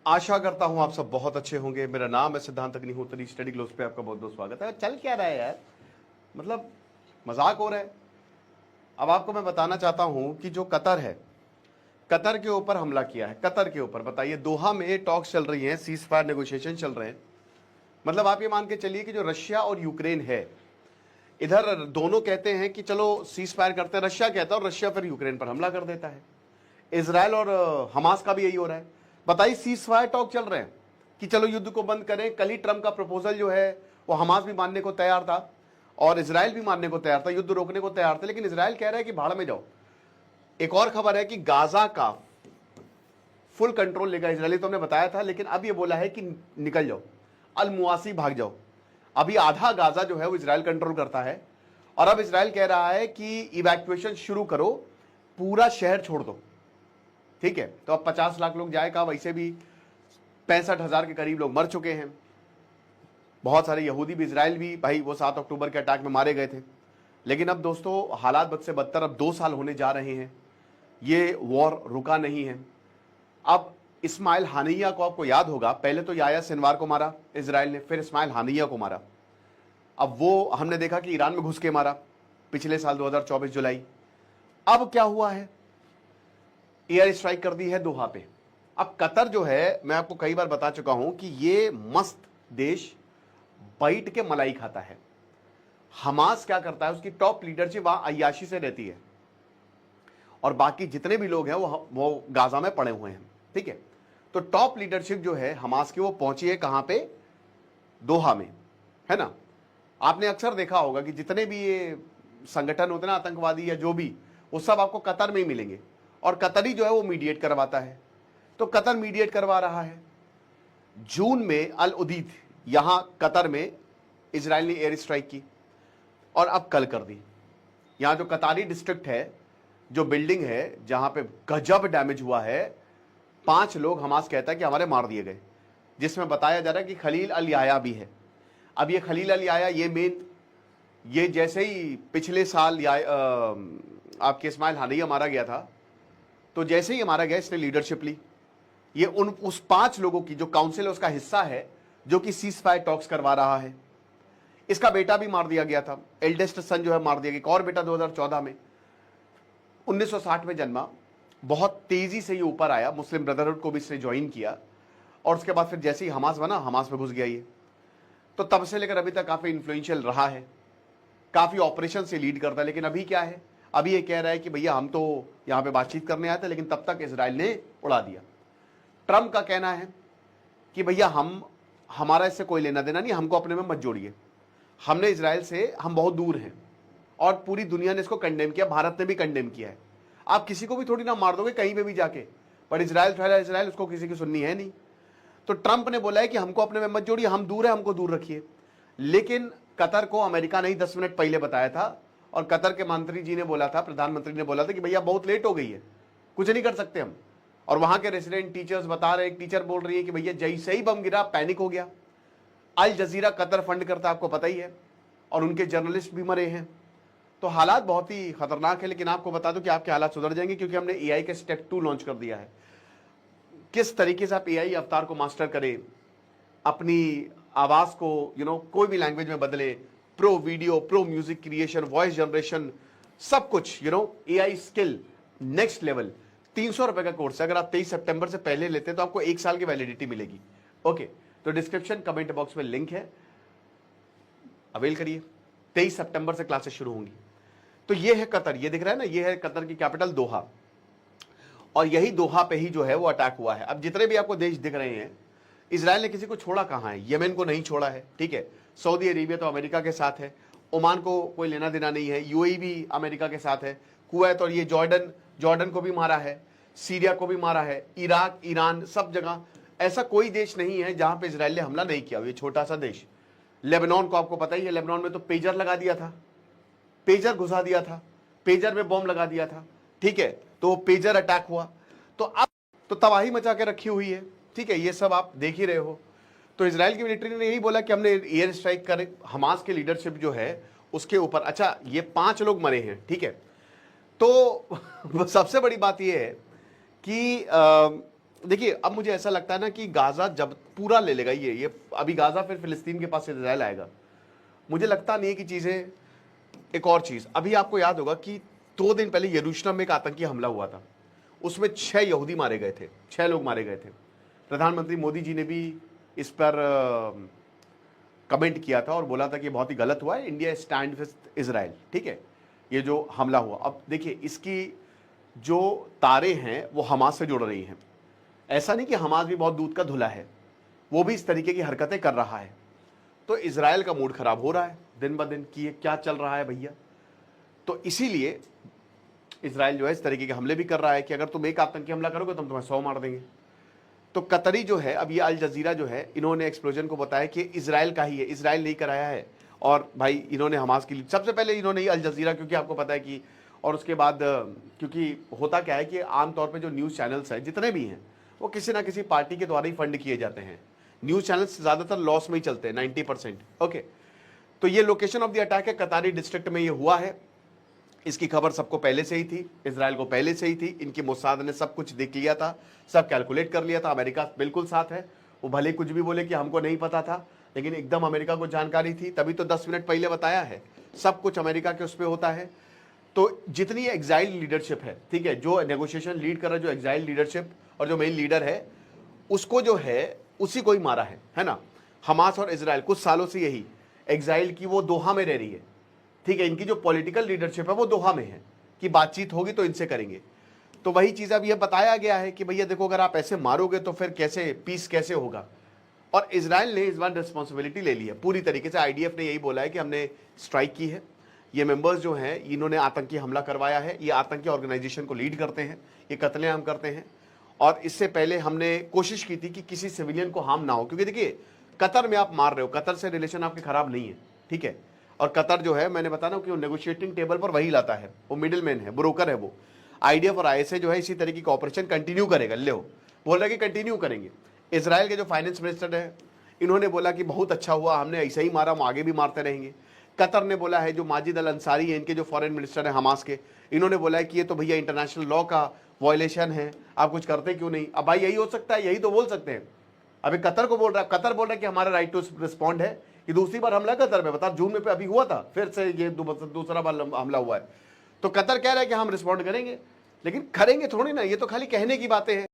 आशा करता हूं आप सब बहुत अच्छे होंगे। मेरा नाम है सिद्धांत अग्निहोत्री। स्टडी ग्लोब्स पे आपका बहुत बहुत स्वागत है। चल क्या रहा है यार, मतलब मजाक हो रहा है। अब आपको मैं बताना चाहता हूं कि जो कतर है, कतर के ऊपर हमला किया है। कतर के ऊपर बताइए, दोहा में टॉक्स चल रही हैं, सीज फायर नेगोशिएशन चल रहे हैं। मतलब आप ये मान के चलिए कि जो रशिया और यूक्रेन है, इधर दोनों कहते हैं कि चलो सीज फायर करते हैं, रशिया कहता है, और रशिया फिर यूक्रेन पर हमला कर देता है। इजराइल और हमास का भी यही हो रहा है। बताइए, सीज फायर टॉक चल रहे हैं कि चलो युद्ध को बंद करें। कल ही ट्रंप का प्रपोजल जो है वो हमास भी मानने को तैयार था और इजराइल भी मानने को तैयार था, युद्ध रोकने को तैयार थे, लेकिन इजराइल कह रहा है कि भाड़ में जाओ। एक और खबर है कि गाजा का फुल कंट्रोल लेगा इजराइल, तो हमने बताया था, लेकिन अब ये बोला है कि निकल जाओ, अल मुआसी भाग जाओ। अभी आधा गाजा जो है वो इजराइल कंट्रोल करता है और अब इजराइल कह रहा है कि इवैक्यूएशन शुरू करो, पूरा शहर छोड़ दो। ठीक है, तो अब 50 लाख लोग जाए कहा, वैसे भी 65,000 के करीब लोग मर चुके हैं। बहुत सारे यहूदी भी, इजराइल भी, भाई वो 7 अक्टूबर के अटैक में मारे गए थे। लेकिन अब दोस्तों हालात बद से बदतर, अब 2 साल होने जा रहे हैं, ये वॉर रुका नहीं है। अब इस्माइल हानिया को आपको याद होगा, पहले तो याया सिनवार को मारा इजराइल ने, फिर इस्माइल हानिया को मारा। अब वो हमने देखा कि ईरान में घुस के मारा पिछले साल 2024 जुलाई। अब क्या हुआ है, एयर स्ट्राइक कर दी है दोहा पे। अब कतर जो है, मैं आपको कई बार बता चुका हूं कि ये मस्त देश बैठ के मलाई खाता है। हमास क्या करता है, उसकी टॉप लीडरशिप वहां अय्याशी से रहती है और बाकी जितने भी लोग हैं वो गाजा में पड़े हुए हैं। ठीक है, तो टॉप लीडरशिप जो है हमास की वो पहुंची है कहां पे, दोहा में, है ना। आपने अक्सर देखा होगा कि जितने भी ये संगठन होते हैं ना, आतंकवादी या जो भी, वो सब आपको कतर में ही मिलेंगे और कतरी जो है वो मीडिएट करवाता है। तो कतर मीडिएट करवा रहा है। जून में अल उदीद, यहां कतर में इजराइल ने एयर स्ट्राइक की और अब कल कर दी। यहां जो कतारी डिस्ट्रिक्ट है, जो बिल्डिंग है जहां पे गजब डैमेज हुआ है, 5 लोग हमास कहता है कि हमारे मार दिए गए, जिसमें बताया जा रहा है कि खलील अल याया भी है। अब ये खलील अल याया, ये मेन, ये जैसे ही पिछले साल आपके इस्माइल हानिया मारा गया था, तो जैसे ही मारा गया इसने लीडरशिप ली। ये उस 5 लोगों की जो काउंसिल है उसका हिस्सा है, जो कि सीज फायर टॉक्स करवा रहा है। इसका बेटा भी मार दिया गया था, एल्डेस्ट सन जो है मार दिया गया। एक और बेटा 2014 में, 1960 में जन्मा, बहुत तेजी से ये ऊपर आया, मुस्लिम ब्रदरहुड को भी इसने ज्वाइन किया और उसके बाद फिर जैसे ही हमास बना, हमास में घुस गया ये। तो तब से लेकर अभी तक काफी इन्फ्लुएंशियल रहा है, काफी ऑपरेशन से लीड करता है। लेकिन अभी क्या है, अभी ये कह रहा है कि भैया हम तो यहां पे बातचीत करने आए थे, लेकिन तब तक इजराइल ने उड़ा दिया। ट्रंप का कहना है कि भैया हमारा इससे कोई लेना देना नहीं, हमको अपने में मत जोड़िए। हमने इजराइल से, हम बहुत दूर हैं और पूरी दुनिया ने इसको कंडेम किया, भारत ने भी कंडेम किया है। आप किसी को भी थोड़ी ना मार दोगे कहीं पे भी जाके, पर इजराइल ठहरा इजराइल, उसको किसी की सुननी है नहीं। तो ट्रंप ने बोला है कि हमको अपने में मत जोड़िए, हम दूर है, हमको दूर रखिए। लेकिन कतर को अमेरिका ने ही 10 मिनट पहले बताया था और कतर के मंत्री जी ने बोला था, प्रधानमंत्री ने बोला था कि भैया बहुत लेट हो गई है, कुछ नहीं कर सकते हम। और वहां के रेसिडेंट टीचर्स बता रहे, एक टीचर बोल रही है कि भैया जैसे ही बम गिरा पैनिक हो गया। अल जजीरा कतर फंड करता, आपको पता ही है, और उनके जर्नलिस्ट भी मरे हैं। तो हालात बहुत ही खतरनाक है। लेकिन आपको बता दूं कि आपके हालात सुधर जाएंगे, क्योंकि हमने एआई के स्टेप 2 लॉन्च कर दिया है। किस तरीके से आप एआई अवतार को मास्टर करें, अपनी आवाज को कोई भी लैंग्वेज में बदले, pro video, pro music creation, voice generation, सब कुछ एआई स्किल नेक्स्ट लेवल। 300 रुपए का कोर्स है। अगर आप 23 सितंबर से पहले लेते हैं तो आपको 1 साल की वैलिडिटी मिलेगी। ओके, तो डिस्क्रिप्शन कमेंट बॉक्स में लिंक है, अवेल करिए। 23 सितंबर से क्लासेस शुरू होंगी। तो ये है कतर, ये दिख रहा है ना, ये है कतर की कैपिटल दोहा, और यही दोहा पे ही जो है वो अटैक हुआ है। अब जितने भी आपको देश दिख रहे हैं, इजराइल ने किसी को छोड़ा कहां है, यमन को नहीं छोड़ा है, ठीक है। सऊदी अरेबिया तो अमेरिका के साथ है, ओमान को कोई लेना देना नहीं है, यूएई भी अमेरिका के साथ है, कुवैत और ये जॉर्डन को भी मारा है, सीरिया को भी मारा है, इराक, ईरान, सब जगह। ऐसा कोई देश नहीं है जहां पे इजराइल ने हमला नहीं किया। ये छोटा सा देश, लेबनान को आपको पता ही है, लेबनान में तो पेजर लगा दिया था, पेजर घुसा दिया था, पेजर में बॉम्ब लगा दिया था, ठीक है। तो पेजर अटैक हुआ, तो अब तो तबाही मचा के रखी हुई है, ठीक है। ये सब आप देख ही रहे हो। तो इजराइल की मिलिट्री ने यही बोला कि हमने एयर स्ट्राइक कर, हमास की लीडरशिप जो है उसके ऊपर। अच्छा, ये 5 लोग मरे हैं, ठीक है। तो सबसे बड़ी बात यह है कि देखिए अब मुझे ऐसा लगता है ना कि गाजा जब पूरा ले लेगा ये अभी गाजा फिर फिलिस्तीन के पास से इजराइल आएगा, मुझे लगता नहीं है कि चीजें। एक और चीज, अभी आपको याद होगा कि 2 दिन पहले यरूशलेम में एक आतंकी हमला हुआ था, उसमें 6 यहूदी मारे गए थे, 6 लोग मारे गए थे। प्रधानमंत्री मोदी जी ने भी इस पर कमेंट किया था और बोला था कि बहुत ही गलत हुआ है, इंडिया स्टैंड विद इजराइल, ठीक है, ये जो हमला हुआ। अब देखिए इसकी जो तारे हैं वो हमास से जुड़ रही हैं। ऐसा नहीं कि हमास भी बहुत दूध का धुला है, वो भी इस तरीके की हरकतें कर रहा है। तो इजराइल का मूड खराब हो रहा है दिन ब दिन कि ये क्या चल रहा है भैया। तो इसीलिए इजराइल जो है इस तरीके के हमले भी कर रहा है कि अगर तुम एक आतंकी हमला करोगे तो हम तुम्हें 100 मार देंगे। तो कतरी जो है, अब ये अल जजीरा जो है, इन्होंने एक्सप्लोजन को बताया कि इजराइल का ही है, इजराइल नहीं कराया है। और भाई इन्होंने हमास की सबसे पहले इन्होंने अल जजीरा, क्योंकि आपको पता है कि, और उसके बाद क्योंकि होता क्या है कि आमतौर पे जो न्यूज़ चैनल्स हैं जितने भी हैं वो किसी ना किसी पार्टी के द्वारा ही फंड किए जाते हैं। न्यूज़ चैनल्स ज़्यादातर लॉस में ही चलते हैं 90%। ओके, तो ये लोकेशन ऑफ द अटैक है, कतारी डिस्ट्रिक्ट में ये हुआ है। इसकी खबर सबको पहले से ही थी, इजराइल को पहले से ही थी, इनकी मोसाद ने सब कुछ देख लिया था, सब कैलकुलेट कर लिया था। अमेरिका बिल्कुल साथ है, वो भले कुछ भी बोले कि हमको नहीं पता था, लेकिन एकदम अमेरिका को जानकारी थी, तभी तो 10 मिनट पहले बताया है। सब कुछ अमेरिका के उस पर होता है। तो जितनी एग्जाइल लीडरशिप है, ठीक है, जो नेगोशिएशन लीड कर रहा है, जो एग्जाइल लीडरशिप और जो मेन लीडर है, उसको जो है उसी को ही मारा है ना। हमास और इजराइल कुछ सालों से यही एग्जाइल की वो दोहा में रह रही है, ठीक है, इनकी जो पॉलिटिकल लीडरशिप है वो दोहा में है कि बातचीत होगी तो इनसे करेंगे। तो वही चीज़ अब ये बताया गया है कि भैया देखो अगर आप ऐसे मारोगे तो फिर कैसे पीस कैसे होगा। और इजराइल ने इस बार रिस्पॉन्सिबिलिटी ले ली है पूरी तरीके से। आईडीएफ ने यही बोला है कि हमने स्ट्राइक की है, ये मेंबर्स जो हैं इन्होंने आतंकी हमला करवाया है, ये आतंकी ऑर्गेनाइजेशन को लीड करते हैं, ये कत्लेआम करते हैं। और इससे पहले हमने कोशिश की थी कि किसी सिविलियन को हार्म ना हो, क्योंकि देखिए कतर में आप मार रहे हो, कतर से रिलेशन आपके खराब नहीं है, ठीक है। और कतर जो है मैंने बताना कि वो नेगोशिएटिंग टेबल पर वही लाता है, वो मिडिल मैन है, ब्रोकर है वो। आईडीएफ और आईएसए जो है इसी तरीके का ऑपरेशन कंटिन्यू करेगा, ले बोल रहा है कि कंटिन्यू करेंगे। इसराइल के जो फाइनेंस मिनिस्टर है इन्होंने बोला कि बहुत अच्छा हुआ, हमने ऐसे ही मारा, हम आगे भी मारते रहेंगे। कतर ने बोला है, जो माजिद अल अंसारी है इनके जो फॉरेन मिनिस्टर है हमास के, इन्होंने बोला है कि ये तो भैया इंटरनेशनल लॉ का वायलेशन है, आप कुछ करते क्यों नहीं। अब भाई यही हो सकता है, यही तो बोल सकते हैं। अभी कतर को बोल रहा है, कतर बोल रहा है कि हमारा राइट टू रिस्पॉन्ड है। ये दूसरी बार हमला कतर में, बता, जून में पे अभी हुआ था, फिर से ये दूसरा बार हमला हुआ है। तो कतर कह रहा है कि हम रिस्पॉन्ड करेंगे, लेकिन करेंगे थोड़ी ना, ये तो खाली कहने की बातें हैं।